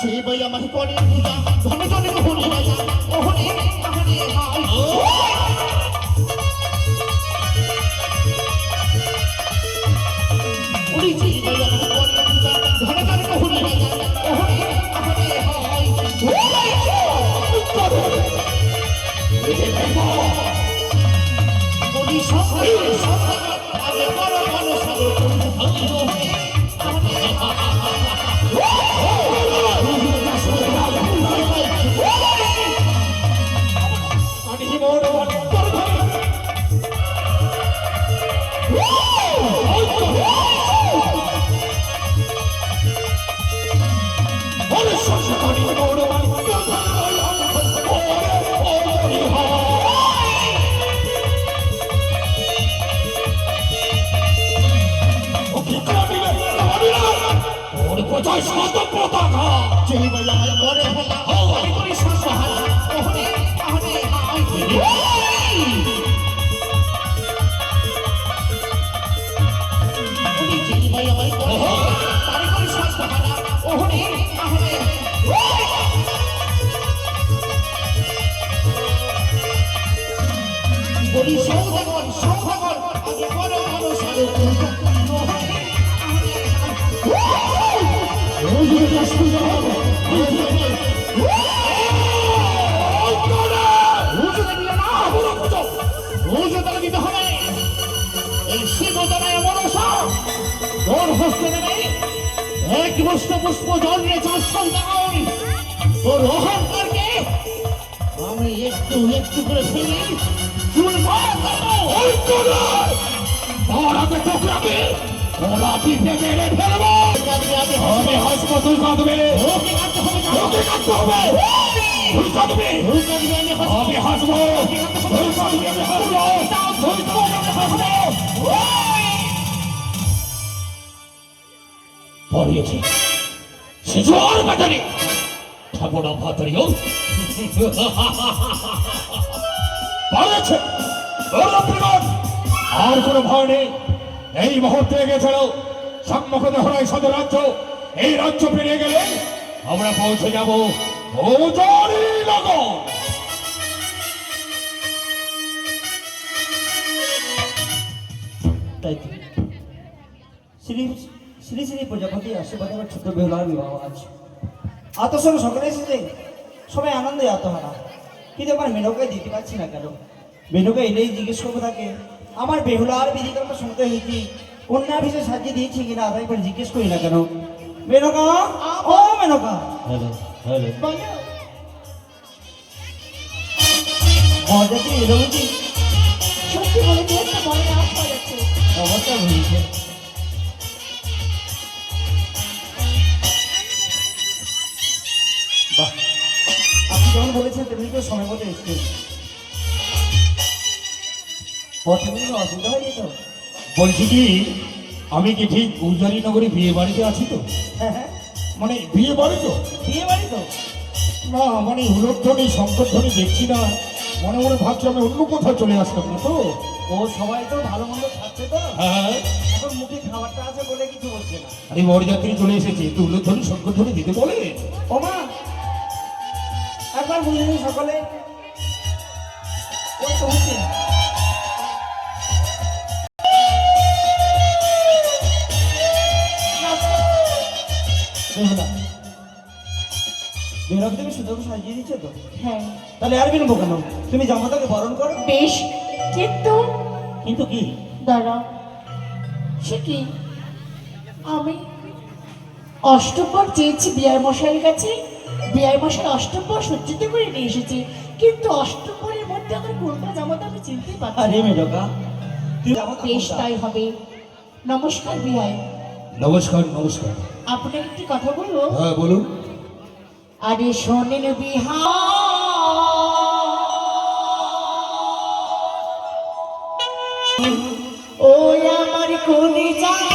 যে ভাই আমাকে করে পূজা ধনে ধনে হরি রাজা ওহনে আহনে হাই ওরে যে ভাই আমাকে করে পূজা ধনে ধনে হরি রাজা ওহনে আহনে হাই বলি সব আগে বড় বড় সাগর ওহনে আহনে বলি সৌভাগন সৌভাগন আগে বড় বড় সাগর এই শিবতলায় মনসা তোর হস্তে নেবে এক বস্ত পুষ্প জল নিয়ে চার সন্তান তোর অহংকারকে আমি একটু একটু করে ফেলি চুল তোর আগে টুকরাবে ওরা পিঠে মেরে ফেলবো আমি হাসবো তুই কাঁদবে ওকে কাঁদতে হবে ওকে কাঁদতে হবে তুই কাঁদবে আমি হাসবো তুই কাঁদবে আমি হাসবো তুই কাঁদবে আমি হাসবো পড়িয়েছে সে জোর বাজারে খাবো না ভাতরিও পড়েছে আর কোনো ভয় নেই এই মুহূর্তে গেছিল সম্মুখে হরাই সদর রাজ্য এই রাজ্য পেরিয়ে গেলে আমরা পৌঁছে যাব নগর তাই তো শ্রী শ্রী শ্রী প্রজাপতি আশীর্বাদে আমার ছোট বেহুলার বিবাহ আছে আত্মসঙ্গ সকলে এসেছে সবাই আনন্দে আত্মহারা কিন্তু আমার মেনকায় দিতে পারছি না কেন মেনকা এলেই জিজ্ঞেস করবো থাকে আমার বেহুলার বিধিকর্ম শুনতে হয়েছি কন্যা ভিসে সাজিয়ে দিয়েছি কিনা তাই করে জিজ্ঞেস করি না কেন মেনকা ও মেনকা মজাতে এলো বুঝি সত্যি বলে যে একটা বড় রাত পড়েছে অবস্থা ভুলছে বাহ আপনি যেমন বলেছেন তেমনি কেউ সময় মতো এসছেন পথে কোনো অসুবিধা হয়নি তো বলছি কি আমি কি ঠিক উজানি নগরে বিয়ে বাড়িতে আছি তো হ্যাঁ হ্যাঁ মানে বিয়ে বাড়ি তো বিয়ে বাড়ি তো না মানে হুলধ্বনি শঙ্করধ্বনি দেখছি না মনে মনে ভাবছি আমি অন্য কোথাও চলে আসতাম না তো ও সবাই তো ভালো মন্দ খাচ্ছে তো হ্যাঁ এখন মুখে খাবারটা আছে বলে কিছু বলছে না আরে বরযাত্রী চলে এসেছে একটু হুলধ্বনি শঙ্করধ্বনি দিতে বলে ও মা একবার বুঝে নিন সকলে ওই তো হচ্ছে বেহুলা বেহুলাকে তুমি সুন্দর করে সাজিয়ে দিচ্ছ তো হ্যাঁ তাহলে আর বিলম্ব কেন তুমি জামাতাকে বরণ করো বেশ কিন্তু কিন্তু কি দাঁড়া সে কি আমি অষ্টপ্রহর চেয়েছি বিয়ার মশাইয়ের কাছে বিয়ার মশাই অষ্টপ্রহর সজ্জিত করে নিয়ে এসেছি কিন্তু অষ্টপ্রহরের মধ্যে আমার কোনটা জামাতা আমি চিনতেই পারছি আরে না। মেজকা তুই জামাতা বেশ কোনটা? তাই হবে নমস্কার বিহাই নমস্কার নমস্কার আপনাকে একটি কথা বলবো হ্যাঁ বলুন আরে শোনেন বিহা ও আমার কোনে যাব